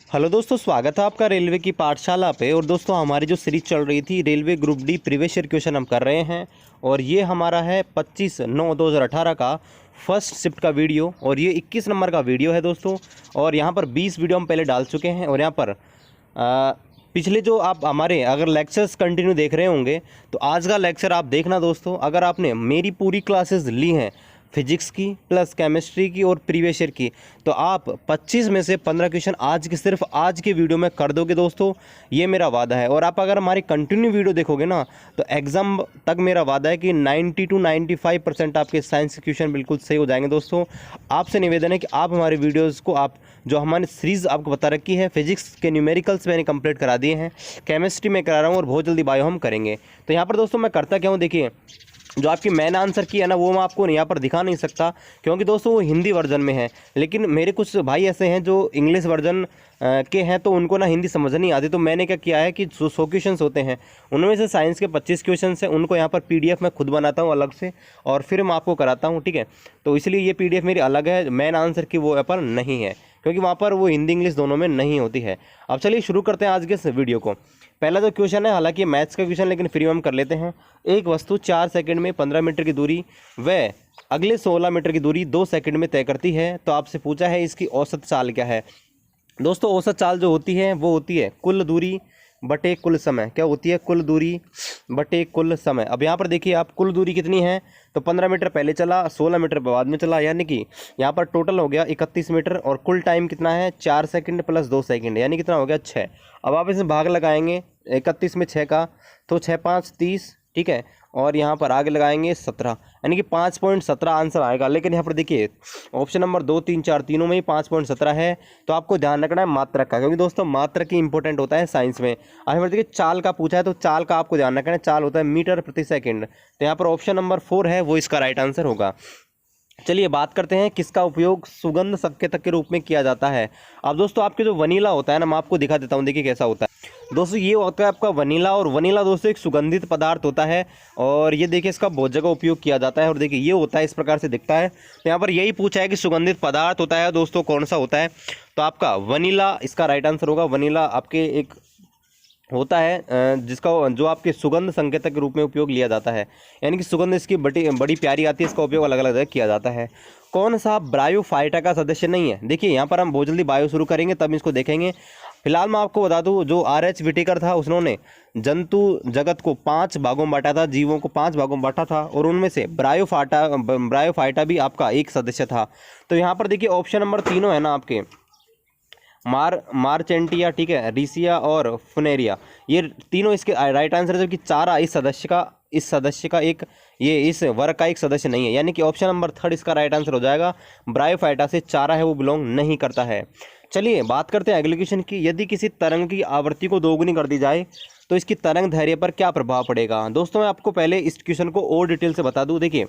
Hello दोस्तों, स्वागत है आपका रेलवे की पाठशाला पे। और दोस्तों हमारी जो सीरीज चल रही थी railway group D previous year question हम कर रहे हैं और ये हमारा है 25/9/2018 का फर्स्ट शिफ्ट का वीडियो और ये 21 नंबर का वीडियो है दोस्तों। और यहाँ पर 20 वीडियो हम पहले डाल चुके हैं और यहाँ पर पिछले जो आप हमारे अगर लेक्चर्स कंटिन्यू देख रहे होंगे तो आज का लेक्चर आप देखना दोस्तों। अगर आपने मेरी पूरी क्लासेस ली हैं फिजिक्स की प्लस केमिस्ट्री की और प्रीवियस ईयर की, तो आप 25 में से 15 क्वेश्चन आज के सिर्फ आज के वीडियो में कर दोगे दोस्तों, ये मेरा वादा है। और आप अगर हमारी कंटिन्यू वीडियो देखोगे ना तो एग्जाम तक मेरा वादा है कि 90 to 95% आपके साइंस के क्वेश्चन बिल्कुल सही हो जाएंगे दोस्तों। आपसे निवेदन है कि आप हमारे वीडियोज़ को आप जो हमारी सीरीज़ आपको बता रखी है, फिजिक्स के न्यूमेरिकल्स मैंने कंप्लीट करा दिए हैं, केमिस्ट्री में करा रहा हूँ और बहुत जल्दी बायो हम करेंगे। तो यहाँ पर दोस्तों मैं करता क्या हूँ, देखिए जो आपकी मैंने आंसर किया ना वो मैं आपको यहाँ पर दिखा नहीं सकता क्योंकि दोस्तों वो हिंदी वर्जन में है। लेकिन मेरे कुछ भाई ऐसे हैं जो इंग्लिश वर्जन के हैं तो उनको ना हिंदी समझ नहीं आती, तो मैंने क्या किया है कि जो 100 क्वेश्चन होते हैं उनमें से साइंस के 25 क्वेश्चन हैं उनको यहाँ पर PDF मैं खुद बनाता हूँ अलग से और फिर मैं आपको कराता हूँ, ठीक है। तो इसलिए ये PDF मेरी अलग है, मैन आंसर की वो पर नहीं है क्योंकि वहाँ पर वो हिंदी इंग्लिश दोनों में नहीं होती है। अब चलिए शुरू करते हैं आज के इस वीडियो को। पहला जो क्वेश्चन है, हालांकि मैथ्स का क्वेश्चन लेकिन फ्री में हम कर लेते हैं। एक वस्तु 4 सेकंड में 15 मीटर की दूरी व अगले 16 मीटर की दूरी 2 सेकंड में तय करती है, तो आपसे पूछा है इसकी औसत चाल क्या है। दोस्तों औसत चाल जो होती है वो होती है कुल दूरी बटे कुल समय। क्या होती है? कुल दूरी बटे कुल समय। अब यहाँ पर देखिए आप, कुल दूरी कितनी है तो 15 मीटर पहले चला, 16 मीटर बाद में चला, यानी कि यहाँ पर टोटल हो गया 31 मीटर। और कुल टाइम कितना है? 4 सेकंड प्लस 2 सेकंड, यानी कितना हो गया? 6। अब आप इसमें भाग लगाएंगे 31 में 6 का, तो 6 5 30, ठीक है। और यहाँ पर आगे लगाएंगे 17, यानी कि 5.17 आंसर आएगा। लेकिन यहाँ पर देखिए ऑप्शन नंबर 2 3 4 तीनों में ही 5.17 है, तो आपको ध्यान रखना है मात्रक का, क्योंकि दोस्तों मात्रक ही इंपॉर्टेंट होता है साइंस में। अब देखिए चाल का पूछा है तो चाल का आपको ध्यान रखना है, चाल होता है मीटर प्रति सेकेंड, तो यहाँ पर ऑप्शन नंबर 4 है वो इसका राइट आंसर होगा। चलिए बात करते हैं किसका उपयोग सुगंध संकेतक के रूप में किया जाता है। अब दोस्तों आपके जो वनीला होता है ना, मैं आपको दिखा देता हूँ, देखिए कैसा होता है। दोस्तों ये होता है आपका वनीला, और वनीला दोस्तों एक सुगंधित पदार्थ होता है और ये देखिए इसका बहुत जगह उपयोग किया जाता है। और देखिए ये होता है, इस प्रकार से दिखता है। तो यहाँ पर यही पूछा है कि सुगंधित पदार्थ होता है दोस्तों कौन सा होता है, तो आपका वनीला इसका राइट आंसर होगा। वनीला आपके एक होता है जिसका जो आपके सुगंध संकेतक के रूप में उपयोग लिया जाता है, यानी कि सुगंध इसकी बड़ी प्यारी आती है, इसका उपयोग अलग अलग जगह किया जाता है। कौन सा ब्रायोफाइटा का सदस्य नहीं है? देखिए यहाँ पर हम बहुत जल्दी बायो शुरू करेंगे तब इसको देखेंगे। फिलहाल मैं आपको बता दूं, जो R.H. विटेकर था उसने जंतु जगत को 5 भागों में बांटा था, जीवों को 5 भागों में बांटा था, और उनमें से ब्रायोफाइटा भी आपका एक सदस्य था। तो यहाँ पर देखिए ऑप्शन नंबर तीनों है ना आपके, मार्चेंटिया, ठीक है, रिसिया और फुनेरिया, ये तीनों इसके राइट आंसर है। जबकि चारा इस सदस्य का एक, ये इस वर्ग का एक सदस्य नहीं है, यानी कि ऑप्शन नंबर 3 इसका राइट आंसर हो जाएगा। ब्रायोफाइटा से चारा है वो बिलोंग नहीं करता है। चलिए बात करते हैं अगले क्वेश्चन की। यदि किसी तरंग की आवृत्ति को दोगुनी कर दी जाए तो इसकी तरंग दैर्ध्य पर क्या प्रभाव पड़ेगा। दोस्तों मैं आपको पहले इस क्वेश्चन को और डिटेल से बता दूं। देखिए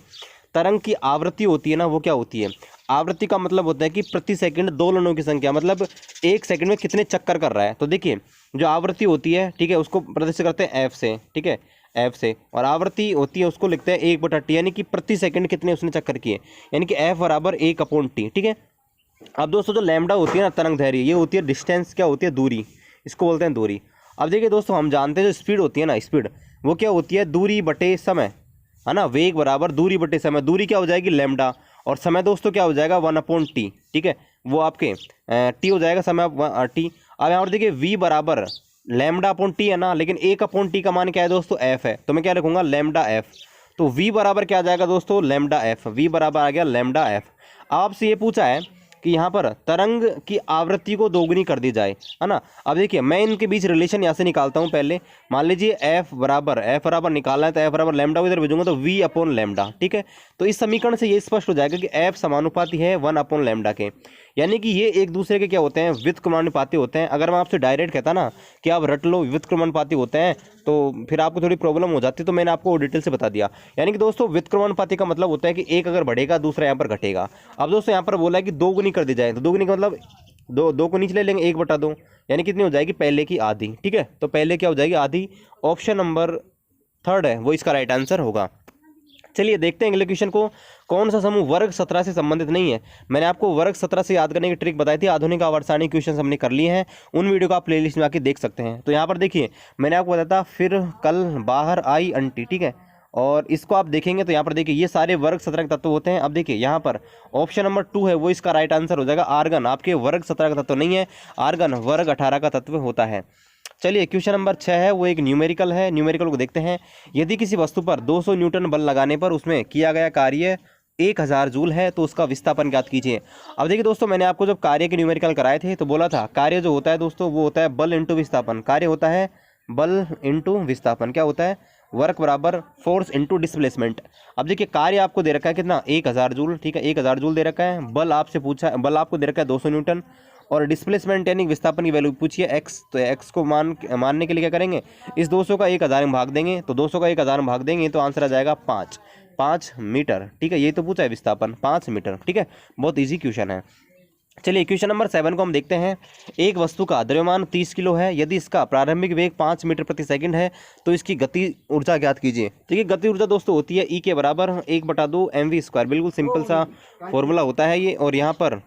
तरंग की आवृत्ति होती है ना, वो क्या होती है? आवृत्ति का मतलब होता है कि प्रति सेकंड दोलनों की संख्या, मतलब 1 सेकंड में कितने चक्कर कर रहा है। तो देखिए जो आवृत्ति होती है, ठीक है, उसको प्रदर्शित करते हैं F से, ठीक है, F से। और आवृत्ति होती है उसको लिखते हैं 1/T, यानी कि प्रति सेकंड कितने उसने चक्कर किए, यानी कि F बराबर 1/T, ठीक है। अब दोस्तों जो लैम्डा होती है ना तरंग दैर्ध्य, ये होती है डिस्टेंस, क्या होती है? दूरी, इसको बोलते हैं दूरी। अब देखिए दोस्तों हम जानते हैं जो स्पीड होती है ना, स्पीड वो क्या होती है? दूरी बटे समय, है ना। वेग बराबर दूरी बटे समय, दूरी क्या हो जाएगी? लैम्डा, और समय दोस्तों क्या हो जाएगा? 1/T, ठीक है, वो आपके T हो जाएगा, समय T। अब यहाँ पर देखिए V बराबर λ/T है ना, लेकिन 1/T का मान क्या है दोस्तों? F है, तो मैं क्या रखूँगा? λF। तो V बराबर क्या आ जाएगा दोस्तों? λF। V बराबर आ गया λF। आपसे ये पूछा है कि यहाँ पर तरंग की आवृत्ति को दोगुनी कर दी जाए, है ना। अब देखिए मैं इनके बीच रिलेशन यहाँ से निकालता हूँ। पहले मान लीजिए F बराबर निकालना है, तो F बराबर लैम्डा को इधर भेजूंगा तो V/λ, ठीक है। तो इस समीकरण से ये स्पष्ट हो जाएगा कि F समानुपाती है 1/λ के, यानी कि ये एक दूसरे के क्या होते हैं? व्युत्क्रमानुपाती होते हैं। अगर मैं आपसे डायरेक्ट कहता ना कि आप रट लो व्युत्क्रमानुपाती होते हैं तो फिर आपको थोड़ी प्रॉब्लम हो जाती, तो मैंने आपको डिटेल से बता दिया। यानी कि दोस्तों व्युत्क्रमानुपाती का मतलब होता है कि एक अगर बढ़ेगा दूसरा यहाँ पर घटेगा। अब दोस्तों यहाँ पर बोला है कि दोगुनी कर दी जाए, तो दोगुनी का मतलब दो को नीचे ले लेंगे 1/2, यानी कितनी हो जाएगी? पहले की आधी, ठीक है। तो पहले क्या हो जाएगी? आधी। ऑप्शन नंबर 3 है वो इसका राइट आंसर होगा। चलिए देखते हैं अगले क्वेश्चन को। कौन सा समूह वर्ग 17 से संबंधित नहीं है? मैंने आपको वर्ग 17 से याद करने की ट्रिक बताई थी, आधुनिक आवर्त क्वेश्चन हमने कर लिए हैं, उन वीडियो को आप प्लेलिस्ट में आके देख सकते हैं। तो यहाँ पर देखिए मैंने आपको बताया था फिर कल बाहर आई अंटी, ठीक है, और इसको आप देखेंगे तो यहाँ पर देखिए ये सारे वर्ग 17 के तत्व होते हैं। अब देखिए यहाँ पर ऑप्शन नंबर 2 है वो इसका राइट आंसर हो जाएगा। आर्गन आपके वर्ग 17 का तत्व नहीं है, आर्गन वर्ग 18 का तत्व होता है। चलिए क्वेश्चन नंबर 6 है वो एक न्यूमेरिकल है, न्यूमेरिकल को देखते हैं। यदि किसी वस्तु पर 200 न्यूटन बल लगाने पर उसमें किया गया कार्य 1000 जूल है तो उसका विस्थापन ज्ञात कीजिए। अब देखिए दोस्तों मैंने आपको जब कार्य के न्यूमेरिकल कराए थे तो बोला था कार्य जो होता है दोस्तों वो होता है बल इंटू विस्थापन। कार्य होता है बल इंटू विस्थापन, क्या होता है वर्क बराबर फोर्स इंटू डिस्प्लेसमेंट। अब देखिए कार्य आपको दे रखा है कितना 1000 जूल, ठीक है 1000 जूल दे रखा है। बल आपसे पूछा, बल आपको दे रखा है 200 न्यूटन और डिस्प्लेसमेंट यानी विस्थापन की वैल्यू पूछिए एक्स। तो एक्स को मानने के लिए क्या करेंगे, इस 200 का 1000 में भाग देंगे, तो 200 का 1000 में भाग देंगे तो आंसर आ जाएगा 5 मीटर, ठीक है। ये तो पूछा है विस्थापन 5 मीटर, ठीक है, बहुत ईजी क्वेश्चन है। चलिए क्वेश्चन नंबर 7 को हम देखते हैं। एक वस्तु का द्रव्यमान 30 किलो है, यदि इसका प्रारंभिक वेग 5 मीटर प्रति सेकंड है तो इसकी गति ऊर्जा ज्ञात कीजिए। देखिए गति ऊर्जा दोस्तों होती है ई के बराबर 1/2 mv², बिल्कुल सिंपल सा फॉर्मूला होता है ये। और यहाँ पर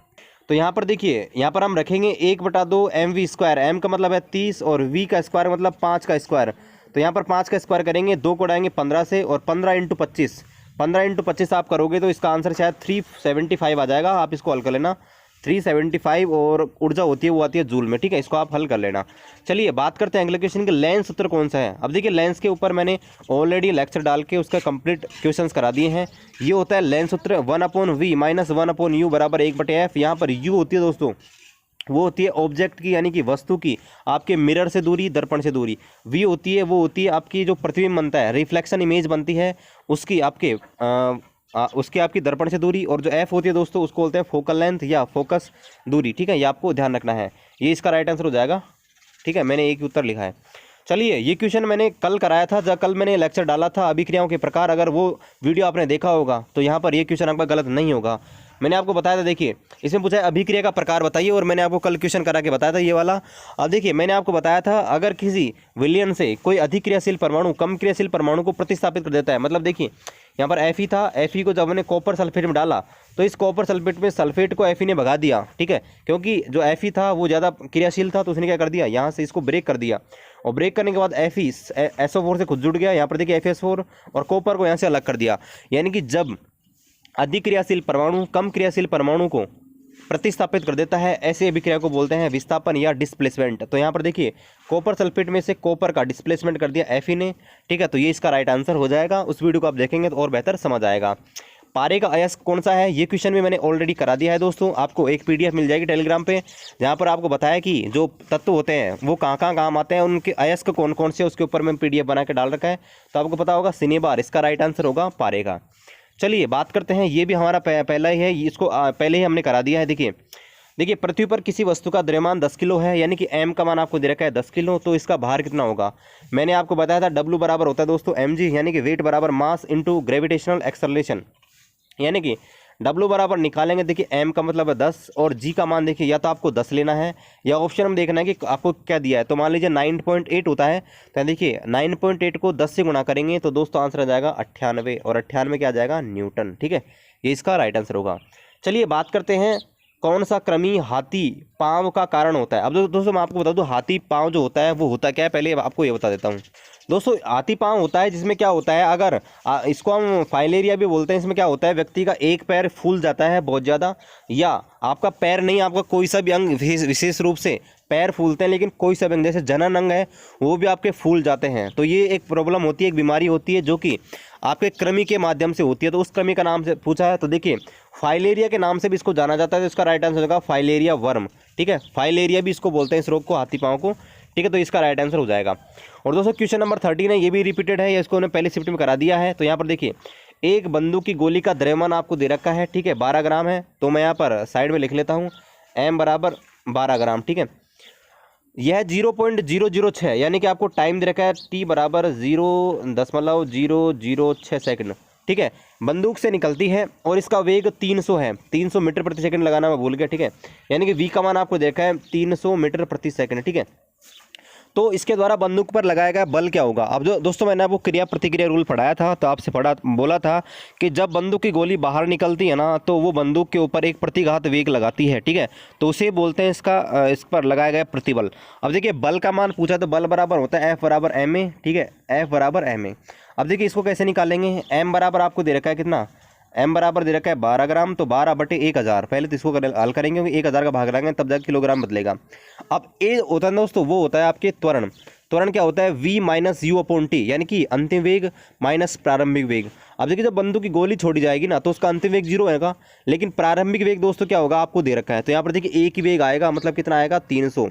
तो यहाँ पर देखिए यहाँ पर हम रखेंगे 1/2 mv², m का मतलब है 30 और v का स्क्वायर मतलब 5 का स्क्वायर। तो यहाँ पर 5 का स्क्वायर करेंगे, 2 को उड़ाएंगे 15 से और 15 × 25, 15 × 25 आप करोगे तो इसका आंसर शायद 375 आ जाएगा। आप इसको हल कर लेना 375 और ऊर्जा होती है वो आती है जूल में, ठीक है, इसको आप हल कर लेना। चलिए बात करते हैं अगले क्वेश्चन के, लेंस सूत्र कौन सा है। अब देखिए लेंस के ऊपर मैंने ऑलरेडी लेक्चर डाल के उसका कंप्लीट क्वेश्चंस करा दिए हैं। ये होता है लेंस सूत्र 1/v - 1/u बराबर 1/f। यहाँ पर u होती है दोस्तों वो होती है ऑब्जेक्ट की यानी कि वस्तु की आपके मिरर से दूरी, दर्पण से दूरी। v होती है वो होती है आपकी जो प्रतिबिंब बनता है, रिफ्लेक्शन इमेज बनती है उसकी आपके उसके आपकी दर्पण से दूरी। और जो f होती है दोस्तों उसको बोलते हैं फोकल लेंथ या फोकस दूरी, ठीक है, ये आपको ध्यान रखना है। ये इसका राइट आंसर हो जाएगा, ठीक है, मैंने एक ही उत्तर लिखा है। चलिए ये क्वेश्चन मैंने कल कराया था, जब कल मैंने लेक्चर डाला था अभिक्रियाओं के प्रकार, अगर वो वीडियो आपने देखा होगा तो यहाँ पर ये क्वेश्चन आपका गलत नहीं होगा। मैंने आपको बताया था, देखिए इसमें पूछा है अभिक्रिया का प्रकार बताइए, और मैंने आपको कल क्वेश्चन करा के बताया था ये वाला। अब देखिए मैंने आपको बताया था अगर किसी विलयन से कोई अधिक क्रियाशील परमाणु कम क्रियाशील परमाणु को प्रतिस्थापित कर देता है, मतलब देखिए यहाँ पर Fe था, Fe को जब हमने कॉपर सल्फेट में डाला तो इस कॉपर सल्फेट में सल्फेट को Fe ने भगा दिया, ठीक है, क्योंकि जो Fe था वो ज़्यादा क्रियाशील था तो उसने क्या कर दिया यहाँ से इसको ब्रेक कर दिया, और ब्रेक करने के बाद Fe SO4 से खुद जुड़ गया, यहाँ पर देखिए FeS4 और कॉपर को यहाँ से अलग कर दिया। यानी कि जब अधिक क्रियाशील परमाणु कम क्रियाशील परमाणु को प्रतिस्थापित कर देता है, ऐसे अभिक्रिया को बोलते हैं विस्थापन या डिस्प्लेसमेंट। तो यहाँ पर देखिए कॉपर सल्फेट में से कॉपर का डिस्प्लेसमेंट कर दिया Fe ने, ठीक है, तो ये इसका राइट आंसर हो जाएगा। उस वीडियो को आप देखेंगे तो और बेहतर समझ आएगा। पारे का अयस्क कौन सा है, ये क्वेश्चन भी मैंने ऑलरेडी करा दिया है दोस्तों। आपको एक PDF मिल जाएगी टेलीग्राम पे, जहाँ पर आपको बताया कि जो तत्व होते हैं वो कहाँ कहाँ काम आते हैं, उनके अयस्क कौन कौन से, उसके ऊपर मैंने PDF बना के डाल रखा है, तो आपको पता होगा सिनेबार इसका राइट आंसर होगा पारे का। चलिए बात करते हैं, ये भी हमारा पहला ही है, इसको पहले ही हमने करा दिया है। देखिए पृथ्वी पर किसी वस्तु का द्रव्यमान 10 किलो है, यानी कि m का मान आपको दे रखा है 10 किलो, तो इसका भार कितना होगा। मैंने आपको बताया था W बराबर होता है दोस्तों mg, यानी कि वेट बराबर मास इंटू ग्रेविटेशनल एक्सेलरेशन, यानी कि W बराबर निकालेंगे, देखिए m का मतलब है 10 और g का मान देखिए या तो आपको 10 लेना है या ऑप्शन में देखना है कि आपको क्या दिया है। तो मान लीजिए 9.8 होता है, तो देखिए 9.8 को 10 से गुणा करेंगे तो दोस्तों आंसर आ जाएगा 98, और 98 क्या आ जाएगा न्यूटन, ठीक है, ये इसका राइट आंसर होगा। चलिए बात करते हैं कौन सा कृमि हाथी पाँव का कारण होता है। अब दोस्तों मैं आपको बता दूं हाथी पाँव जो होता है वो होता क्या है, पहले आपको ये बता देता हूँ दोस्तों। हाथी पाँव होता है जिसमें क्या होता है, अगर इसको हम फाइलेरिया भी बोलते हैं, इसमें क्या होता है व्यक्ति का एक पैर फूल जाता है बहुत ज़्यादा, या आपका पैर नहीं, आपका कोई सा भी अंग विशेष रूप से पैर फूलते हैं, लेकिन कोई सा भी अंग जैसे जनन अंग है वो भी आपके फूल जाते हैं। तो ये एक प्रॉब्लम होती है, एक बीमारी होती है जो कि आपके कृमि के माध्यम से होती है। तो उस कृमि का नाम से पूछा है, तो देखिए फाइलेरिया के नाम से भी इसको जाना जाता है, तो इसका राइट आंसर होगा फाइलेरिया वर्म, ठीक है, फाइलेरिया भी इसको बोलते हैं इस रोग को, हाथी पाँव को, ठीक है, तो इसका राइट आंसर हो जाएगा। और दोस्तों क्वेश्चन नंबर 13 है, ये भी रिपीटेड है, या इसको उन्होंने पहले शिफ्ट में करा दिया है। तो यहाँ पर देखिए एक बंदूक की गोली का द्रव्यमान आपको दे रखा है, ठीक है, 12 ग्राम है, तो मैं यहाँ पर साइड में लिख लेता हूँ m बराबर 12 ग्राम, ठीक है। यह 0.006 यानी कि आपको टाइम दे रखा है t बराबर 0.006 सेकंड, ठीक है, बंदूक से निकलती है और इसका वेग 300 है, 300 मीटर प्रति सेकंड लगाना मैं भूल गया, ठीक है, यानी कि v का मान आपको देखा है 300 मीटर प्रति सेकंड, ठीक है। तो इसके द्वारा बंदूक पर लगाया गया बल क्या होगा। अब जो दोस्तों मैंने आपको क्रिया प्रतिक्रिया रूल पढ़ाया था, तो आपसे बोला था कि जब बंदूक की गोली बाहर निकलती है ना, तो वो बंदूक के ऊपर एक प्रतिघात वेग लगाती है, ठीक है, तो उसे बोलते हैं इस पर लगाया गया प्रतिबल। अब देखिए बल का मान पूछा, तो बल बराबर होता है F बराबर ma, ठीक है, F बराबर ma। अब देखिए इसको कैसे निकालेंगे, m बराबर आपको दे रखा है कितना, m बराबर दे रखा है 12 ग्राम, तो 12/1000। पहले तो इसको हल करेंगे, क्योंकि 1000 का भाग लगाएंगे तब जाकर किलोग्राम बदलेगा। अब ए होता है दोस्तों, वो होता है आपके त्वरण। त्वरण क्या होता है, v minus you upon T, यानी कि अंतिम वेग माइनस प्रारंभिक वेग। अब देखिए जब बंदूक की गोली छोड़ी जाएगी ना, तो उसका अंतिम वेग 0 आएगा, लेकिन प्रारंभिक वेग दोस्तों क्या होगा आपको दे रखा है। तो यहाँ पर देखिए एक ही वेग आएगा, मतलब कितना आएगा 300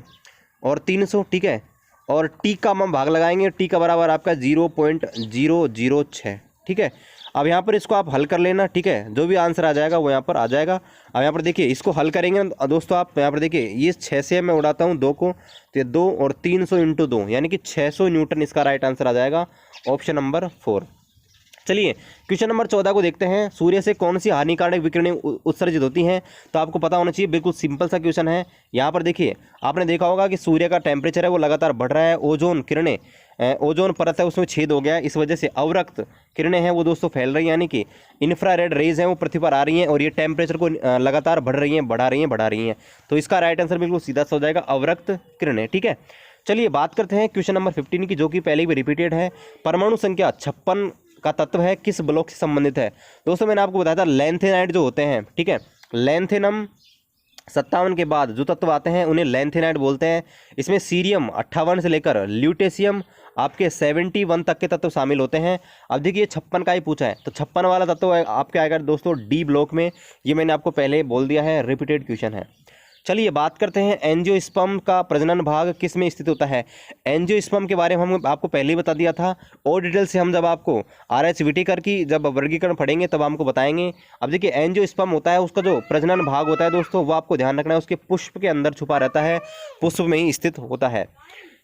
और 300, ठीक है, और टी का हम भाग लगाएंगे, टी का बराबर आपका 0.006, ठीक है। अब यहाँ पर इसको आप हल कर लेना, ठीक है, जो भी आंसर आ जाएगा वो यहाँ पर आ जाएगा। अब यहाँ पर देखिए इसको हल करेंगे दोस्तों, आप यहाँ पर देखिए ये 6 से मैं उड़ाता हूँ 2 को, तो ये 2 और 300 × 2 यानी कि 600 न्यूटन इसका राइट आंसर आ जाएगा, ऑप्शन नंबर 4। चलिए क्वेश्चन नंबर 14 को देखते हैं। सूर्य से कौन सी हानिकारक विकिरणें उत्सर्जित होती हैं, तो आपको पता होना चाहिए, बिल्कुल सिंपल सा क्वेश्चन है। यहाँ पर देखिए आपने देखा होगा कि सूर्य का टेम्परेचर है वो लगातार बढ़ रहा है, ओजोन किरणें, ओजोन परत है उसमें छेद हो गया है, इस वजह से अवरक्त किरणें हैं वो दोस्तों फैल रही हैं, यानी कि इंफ्रारेड रेज हैं वो पृथ्वी पर आ रही हैं, और ये टेम्परेचर को लगातार बढ़ा रही हैं। तो इसका राइट आंसर बिल्कुल सीधा सा हो जाएगा, अवरक्त किरणें, ठीक है। चलिए बात करते हैं क्वेश्चन नंबर 15 की, जो कि पहले भी रिपीटेड है। परमाणु संख्या 56 का तत्व है, किस ब्लॉक से संबंधित है। दोस्तों मैंने आपको बताया था लैंथेनाइड जो होते हैं, ठीक है, लैंथेनम 57 के बाद जो तत्व आते हैं उन्हें लैंथेनाइड बोलते हैं। इसमें सीरियम 58 से लेकर ल्यूटेशियम आपके 71 तक के तत्व शामिल होते हैं। अब देखिए 56 का ही पूछा है, तो 56 वाला तत्व आपके आएगा दोस्तों डी ब्लॉक में, ये मैंने आपको पहले बोल दिया है, रिपीटेड क्वेश्चन है। चलिए बात करते हैं एंजियोस्पर्म का प्रजनन भाग किस में स्थित होता है। एंजियोस्पर्म के बारे में हम आपको पहले ही बता दिया था, और डिटेल से हम जब आपको RH व्हिटेकर की जब वर्गीकरण पढ़ेंगे तब हमको बताएंगे। अब देखिए एंजियोस्पर्म होता है, उसका जो प्रजनन भाग होता है दोस्तों, वो आपको ध्यान रखना है, उसके पुष्प के अंदर छुपा रहता है, पुष्प में ही स्थित होता है।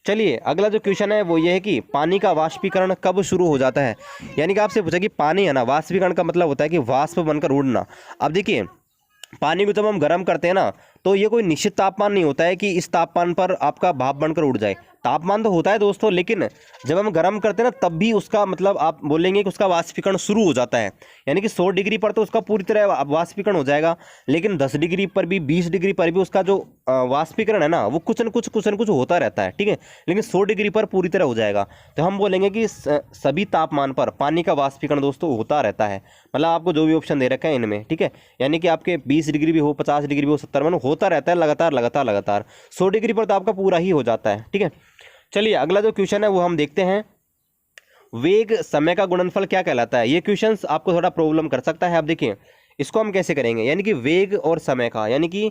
चलिए अगला जो क्वेश्चन है वो ये है कि पानी का वाष्पीकरण कब शुरू हो जाता है। यानी कि आपसे पूछा कि पानी है ना, वाष्पीकरण का मतलब होता है कि वाष्प बनकर उड़ना। अब देखिए पानी को जब हम गर्म करते हैं ना, तो ये कोई निश्चित तापमान नहीं होता है कि इस तापमान पर आपका भाप बनकर उड़ जाए। तापमान तो होता है दोस्तों, लेकिन जब हम गर्म करते हैं ना, तब भी उसका मतलब आप बोलेंगे कि उसका वाष्पीकरण शुरू हो जाता है। यानी कि 100 डिग्री पर तो उसका पूरी तरह वाष्पीकरण हो जाएगा, लेकिन 10 डिग्री पर भी 20 डिग्री पर भी उसका जो वाष्पीकरण है ना, वो कुछ न कुछ होता रहता है, ठीक है, लेकिन 100 डिग्री पर पूरी तरह हो जाएगा। तो हम बोलेंगे कि सभी तापमान पर पानी का वाष्पीकरण दोस्तों होता रहता है। मतलब आपको जो भी ऑप्शन दे रखा है इनमें, ठीक है, यानी कि आपके 20 डिग्री भी हो, 50 डिग्री भी हो, 70 में होता रहता है लगातार। 100 डिग्री पर तो आपका पूरा ही हो जाता है, ठीक है। चलिए अगला जो क्वेश्चन है वो हम देखते हैं, वेग समय का गुणनफल क्या कहलाता है। ये क्वेश्चंस आपको थोड़ा प्रॉब्लम कर सकता है। आप देखिए इसको हम कैसे करेंगे, यानी कि वेग और समय का, यानी कि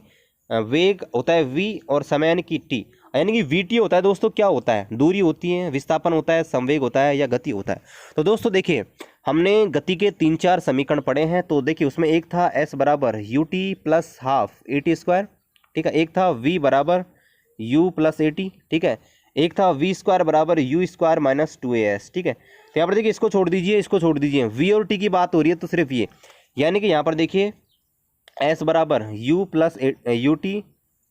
वेग होता है v और समय यानी कि t, यानी कि vt होता है दोस्तों, क्या होता है, दूरी होती है, विस्थापन होता है, संवेग होता है, या गति होता है। तो दोस्तों देखिए हमने गति के 3-4 समीकरण पढ़े हैं। तो देखिए उसमें एक था s बराबर ut प्लस हाफ at², ठीक है, एक था v बराबर u प्लस at, ठीक है, एक था v² बराबर u² माइनस 2as, ठीक है। तो यहाँ पर देखिए इसको छोड़ दीजिए, v और t की बात हो रही है तो सिर्फ ये, यानी कि यहाँ पर देखिए s बराबर u plus ut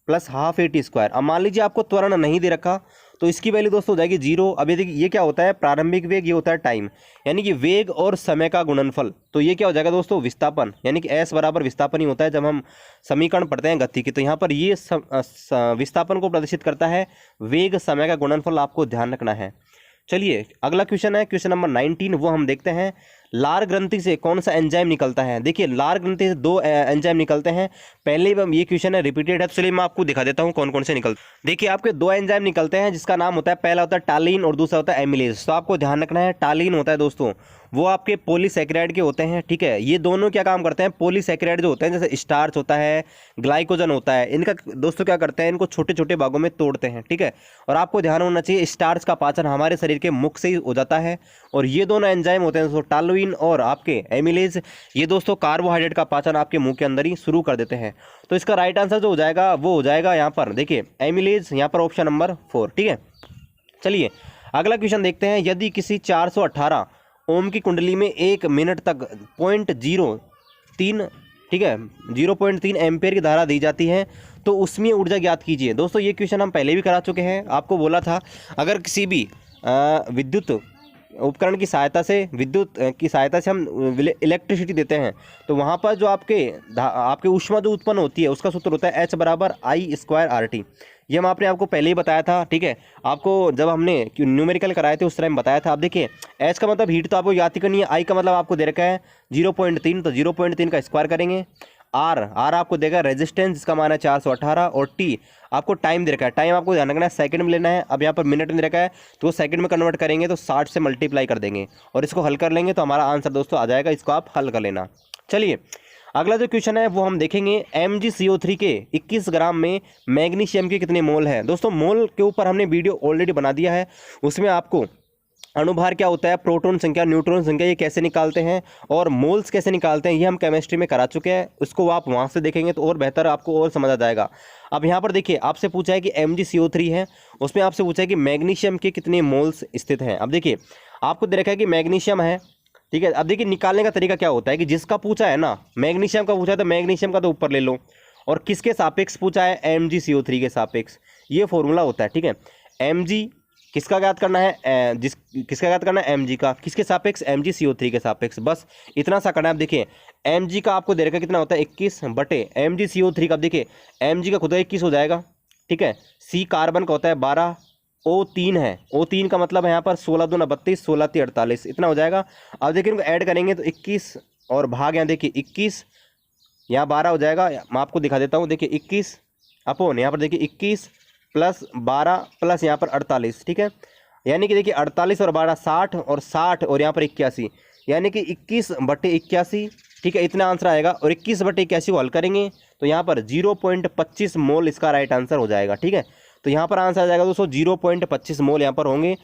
plus half at²। अब मान लीजिए आपको त्वरण नहीं दे रखा, तो इसकी वैल्यू दोस्तों हो जाएगी 0। अब ये देखिए ये क्या होता है, प्रारंभिक वेग, ये होता है टाइम, यानी कि वेग और समय का गुणनफल। तो ये क्या हो जाएगा दोस्तों, विस्थापन, यानी कि s बराबर विस्थापन ही होता है जब हम समीकरण पढ़ते हैं गति की। तो यहाँ पर ये विस्थापन को प्रदर्शित करता है, वेग समय का गुणनफल आपको ध्यान रखना है। चलिए अगला क्वेश्चन है क्वेश्चन नंबर 19, वो हम देखते हैं, लार ग्रंथि से कौन सा एंजाइम निकलता है। देखिए लार ग्रंथि से 2 एंजाइम निकलते हैं, पहले भी ये क्वेश्चन है रिपीटेड है, तो चलिए मैं आपको दिखा देता हूँ कौन कौन से निकलते हैं। देखिए आपके 2 एंजाइम निकलते हैं, जिसका नाम होता है, पहला होता है टालिन और दूसरा होता है एमिलेज। तो आपको ध्यान रखना है, टालिन होता है दोस्तों वो आपके पॉलीसैकेराइड के होते हैं, ठीक है। ये दोनों क्या काम करते हैं, पॉलीसैकेराइड जो होते हैं, जैसे स्टार्च होता है, ग्लाइकोजन होता है, इनका दोस्तों क्या करते हैं, इनको छोटे छोटे भागों में तोड़ते हैं, ठीक है। और आपको ध्यान होना चाहिए स्टार्च का पाचन हमारे शरीर के मुख से ही हो जाता है, और ये दोनों एंजाइम होते हैं दोस्तों टालिन और आपके एमिलेज, ये दोस्तों कार्बोहाइड्रेट का पाचन आपके मुंह के अंदर ही शुरू कर देते हैं। तो इसका राइट आंसर जो हो जाएगा वो हो जाएगा यहाँ पर देखिए एमिलेज, यहाँ पर ऑप्शन नंबर 4, ठीक है। चलिए अगला क्वेश्चन देखते हैं, यदि किसी 418 ओम की कुंडली में 1 मिनट तक 0.03, ठीक है, 0.3 एम्पेयर की धारा दी जाती है, तो उसमें ऊर्जा ज्ञात कीजिए। दोस्तों ये क्वेश्चन हम पहले भी करा चुके हैं। आपको बोला था अगर किसी भी विद्युत उपकरण की सहायता से हम इलेक्ट्रिसिटी देते हैं तो वहाँ पर जो आपके ऊष्मा जो उत्पन्न होती है उसका सूत्र होता है H बराबर I²RT। ये हम आपने आपको पहले ही बताया था, ठीक है। आपको जब हमने न्यूमेरिकल कराए थे उस टाइम बताया था। अब देखिए H का मतलब हीट तो आपको याद ही करनी है, I का मतलब आपको दे रखा है 0.3, तो 0.3 का स्क्वायर करेंगे। R आपको देगा रेजिस्टेंस जिसका मान है 418, और T आपको टाइम दे रखा है। टाइम आपको ध्यान रखना है सेकंड में लेना है। अब यहाँ पर मिनट में दे रखा है तो सेकंड में कन्वर्ट करेंगे तो 60 से मल्टीप्लाई कर देंगे और इसको हल कर लेंगे तो हमारा आंसर दोस्तों आ जाएगा। इसको आप हल कर लेना। चलिए अगला जो क्वेश्चन है वो हम देखेंगे MgCO3 के 21 ग्राम में मैग्नीशियम के कितने मोल हैं। दोस्तों मोल के ऊपर हमने वीडियो ऑलरेडी बना दिया है, उसमें आपको अणुभार क्या होता है, प्रोटॉन संख्या, न्यूट्रॉन संख्या ये कैसे निकालते हैं और मोल्स कैसे निकालते हैं ये हम केमिस्ट्री में करा चुके हैं। उसको आप वहाँ से देखेंगे तो और बेहतर आपको और समझ आ जाएगा। अब यहाँ पर देखिए आपसे पूछा है कि MgCO3 है, उसमें आपसे पूछा है कि मैग्नीशियम के कितने मोल्स स्थित हैं। अब देखिए आपको दे रखा है कि मैग्नीशियम है, ठीक है। अब देखिए निकालने का तरीका क्या होता है कि जिसका पूछा है ना, मैग्नीशियम का पूछा है तो मैग्नीशियम का तो ऊपर ले लो, और किसके सापेक्ष पूछा है, MgCO3 के सापेक्ष। ये फॉर्मूला होता है, ठीक है। Mg किसका ज्ञात करना है, किसका ज्ञात करना है, Mg का, किसके सापेक्ष, MgCO3 के सापेक्ष, बस इतना सा करना है। अब देखिए Mg का आपको दे रखा कितना होता है 21 बटे MgCO3 का, देखिए Mg का खुद 21 हो जाएगा, ठीक है। C कार्बन का होता है 12, O3 है, O3 का मतलब है यहाँ पर 16 दूना 32, 16 3 48, इतना हो जाएगा। अब देखिए इनको ऐड करेंगे तो 21 और भाग यहाँ देखिए 21, यहाँ 12 हो जाएगा। मैं आपको दिखा देता हूँ, देखिए 21 अपॉन यहाँ पर देखिए 21 प्लस 12 प्लस यहाँ पर 48, ठीक है। यानी कि देखिए 48 और 12 60, और 60 और यहाँ पर 81, यानी कि 21 बटे 81, ठीक है। इतना आंसर आएगा। और 21 बटे 81 को हल करेंगे तो यहाँ पर 0.25 मोल इसका राइट आंसर हो जाएगा, ठीक है। तो यहाँ पर आंसर आ जाएगा दोस्तों 0.25 मोल यहाँ पर होंगे।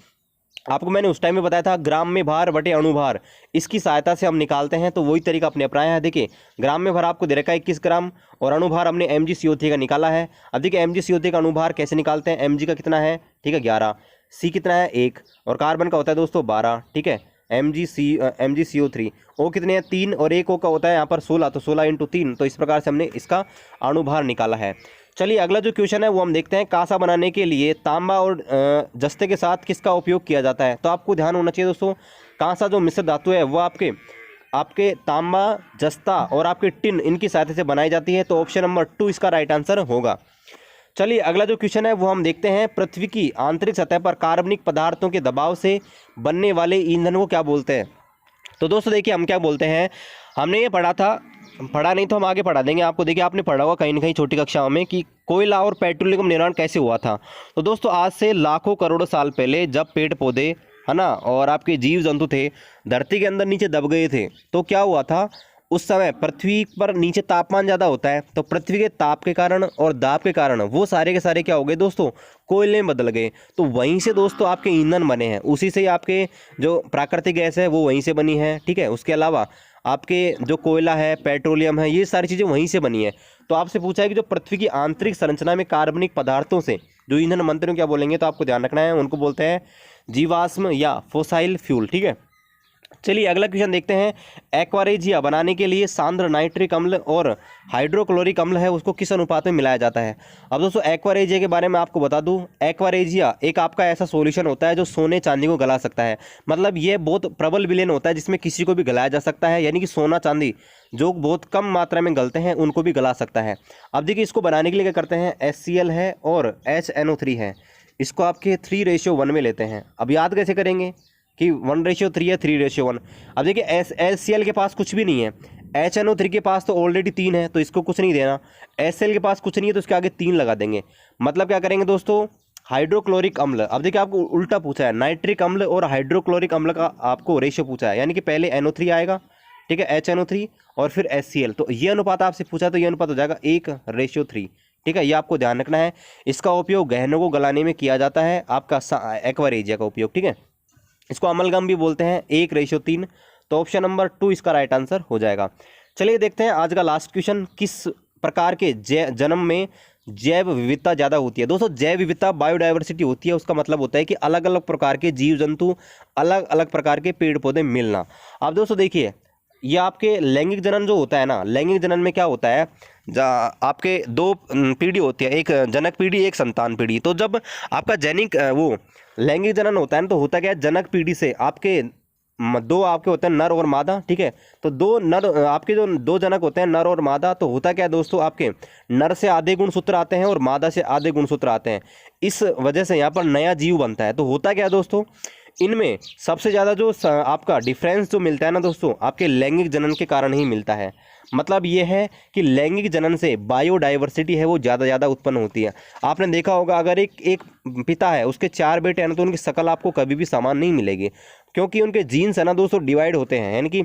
आपको मैंने उस टाइम में बताया था ग्राम में भार बटे अणुभार, इसकी सहायता से हम निकालते हैं, तो वही तरीका अपने अपनाया है। देखिए ग्राम में भार आपको दे रखा है 21 ग्राम और अणुभार हमने MgCO3 का निकाला है। अब देखिए MgCO3 का अणुभार कैसे निकालते हैं, Mg का कितना है, ठीक है 11, C कितना है 1, और कार्बन का होता है दोस्तों 12, ठीक है। MgCO3 O कितने हैं 3, और एक O का होता है यहाँ पर 16, तो 16 × 3, तो इस प्रकार से हमने इसका अणुभार निकाला है। चलिए अगला जो क्वेश्चन है वो हम देखते हैं। कांसा बनाने के लिए तांबा और जस्ते के साथ किसका उपयोग किया जाता है। तो आपको ध्यान होना चाहिए दोस्तों, कांसा जो मिश्र धातु है वो आपके तांबा, जस्ता और आपके टिन इनकी सहायता से बनाई जाती है। तो ऑप्शन नंबर 2 इसका राइट आंसर होगा। चलिए अगला जो क्वेश्चन है वो हम देखते हैं। पृथ्वी की आंतरिक सतह पर कार्बनिक पदार्थों के दबाव से बनने वाले ईंधन को क्या बोलते हैं। तो दोस्तों देखिए हम क्या बोलते हैं, हमने ये पढ़ा नहीं तो हम आगे पढ़ा देंगे आपको। देखिए आपने पढ़ा होगा कहीं ना कहीं छोटी कक्षाओं में कि कोयला और पेट्रोलियम निर्माण कैसे हुआ था। तो दोस्तों आज से लाखों करोड़ों साल पहले जब पेड़ पौधे है ना और आपके जीव जंतु थे धरती के अंदर नीचे दब गए थे, तो क्या हुआ था उस समय पृथ्वी पर नीचे तापमान ज़्यादा होता है, तो पृथ्वी के ताप के कारण और दाब के कारण वो सारे के सारे क्या हो गए दोस्तों, कोयले में बदल गए। तो वहीं से दोस्तों आपके ईंधन बने हैं, उसी से ही आपके जो प्राकृतिक गैस है वो वहीं से बनी है, ठीक है। उसके अलावा आपके जो कोयला है, पेट्रोलियम है, ये सारी चीज़ें वहीं से बनी है। तो आपसे पूछा है कि जो पृथ्वी की आंतरिक संरचना में कार्बनिक पदार्थों से जो ईंधन बनते हैं क्या बोलेंगे, तो आपको ध्यान रखना है, उनको बोलते हैं जीवाश्म या फोसाइल फ्यूल, ठीक है। चलिए अगला क्वेश्चन देखते हैं। एक्वारेजिया बनाने के लिए सांद्र नाइट्रिक अम्ल और हाइड्रोक्लोरिक अम्ल है उसको किस अनुपात में मिलाया जाता है। अब दोस्तों एक्वारेजिया के बारे में आपको बता दूं, एक्वारेजिया एक आपका ऐसा सॉल्यूशन होता है जो सोने चांदी को गला सकता है। मतलब ये बहुत प्रबल विलेन होता है जिसमें किसी को भी गलाया जा सकता है, यानी कि सोना चांदी जो बहुत कम मात्रा में गलते हैं उनको भी गला सकता है। अब देखिए इसको बनाने के लिए क्या करते हैं, HCl है और HNO3 है, इसको आपके 3:1 में लेते हैं। अब याद कैसे करेंगे कि 1:3 है 3:1। अब देखिए HCl के पास कुछ भी नहीं है, HNO3 के पास तो ऑलरेडी 3 है तो इसको कुछ नहीं देना, HCl के पास कुछ नहीं है तो इसके आगे 3 लगा देंगे। मतलब क्या करेंगे दोस्तों, हाइड्रोक्लोरिक अम्ल। अब देखिए आपको उल्टा पूछा है, नाइट्रिक अम्ल और हाइड्रोक्लोरिक अम्ल का आपको रेशियो पूछा है, यानी कि पहले NO3 आएगा, ठीक है, HNO3 और फिर HCl। तो ये अनुपात आपसे पूछा तो ये अनुपात हो जाएगा 1:3, ठीक है। ये आपको ध्यान रखना है। इसका उपयोग गहनों को गलाने में किया जाता है, आपका एक्वारेजिया का उपयोग, ठीक है। इसको अमलगम भी बोलते हैं, 1:3। तो ऑप्शन नंबर 2 इसका राइट आंसर हो जाएगा। चलिए देखते हैं आज का लास्ट क्वेश्चन, किस प्रकार के जन्म में जैव विविधता ज़्यादा होती है। दोस्तों जैव विविधता बायोडाइवर्सिटी होती है, उसका मतलब होता है कि अलग अलग प्रकार के जीव जंतु, अलग अलग प्रकार के पेड़ पौधे मिलना। अब दोस्तों देखिए ये आपके लैंगिक जनन जो होता है ना, लैंगिक जनन में क्या होता है, आपके दो पीढ़ी होती है, एक जनक पीढ़ी एक संतान पीढ़ी। तो जब आपका जैनिक वो लैंगिक जनन होता है ना, तो होता क्या है, जनक पीढ़ी से आपके दो आपके होते हैं नर और मादा, ठीक है। तो दो नर, आपके जो दो जनक होते हैं नर और मादा, तो होता क्या है दोस्तों, आपके नर से आधे गुणसूत्र आते हैं और मादा से आधे गुणसूत्र आते हैं। इस वजह से यहाँ पर नया जीव बनता है। तो होता क्या है दोस्तों, इनमें सबसे ज़्यादा जो आपका डिफरेंस जो मिलता है ना दोस्तों, आपके लैंगिक जनन के कारण ही मिलता है। मतलब ये है कि लैंगिक जनन से बायोडाइवर्सिटी है वो ज़्यादा उत्पन्न होती है। आपने देखा होगा, अगर एक पिता है, उसके 4 बेटे हैं ना, तो उनकी शकल आपको कभी भी समान नहीं मिलेगी, क्योंकि उनके जीन्स है ना दोस्तों डिवाइड होते हैं, यानी कि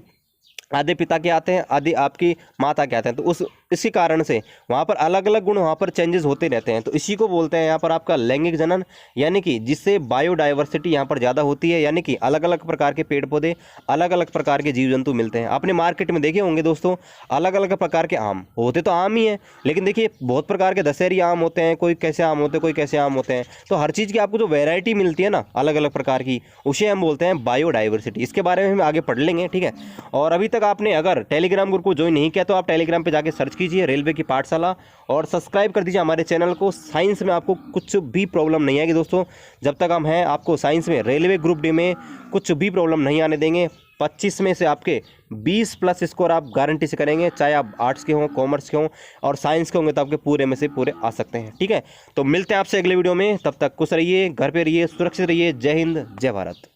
आधे पिता के आते हैं, आधे आपकी माता के आते हैं। तो इसी कारण से वहाँ पर अलग अलग गुण वहाँ पर चेंजेस होते रहते हैं। तो इसी को बोलते हैं यहाँ पर आपका लैंगिक जनन, यानी कि जिससे बायोडाइवर्सिटी यहाँ पर ज़्यादा होती है, यानी कि अलग अलग प्रकार के पेड़ पौधे, अलग अलग प्रकार के जीव जंतु मिलते हैं। आपने मार्केट में देखे होंगे दोस्तों, अलग अलग प्रकार के आम होते तो आम ही हैं, लेकिन देखिए बहुत प्रकार के दशहरी आम होते हैं, कोई कैसे आम होते हैं, कोई कैसे आम होते हैं। तो हर चीज़ की आपको जो वेराइटी मिलती है ना अलग अलग प्रकार की, उसे हम बोलते हैं बायोडाइवर्सिटी। इसके बारे में हम आगे पढ़ लेंगे, ठीक है। और अभी तक आपने अगर टेलीग्राम ग्रुप को ज्वाइन नहीं किया तो आप टेलीग्राम पे जाके सर्च कीजिए रेलवे की पाठशाला, और सब्सक्राइब कर दीजिए हमारे चैनल को। साइंस में आपको कुछ भी प्रॉब्लम नहीं आएगी दोस्तों, जब तक हम हैं आपको साइंस में रेलवे ग्रुप डी में कुछ भी प्रॉब्लम नहीं आने देंगे। 25 में से आपके 20+ स्कोर आप गारंटी से करेंगे, चाहे आप आर्ट्स के हों, कॉमर्स के हों और साइंस के होंगे, तो आपके पूरे में से पूरे आ सकते हैं, ठीक है। तो मिलते हैं आपसे अगले वीडियो में, तब तक खुश रहिए, घर पे रहिए, सुरक्षित रहिए। जय हिंद, जय भारत।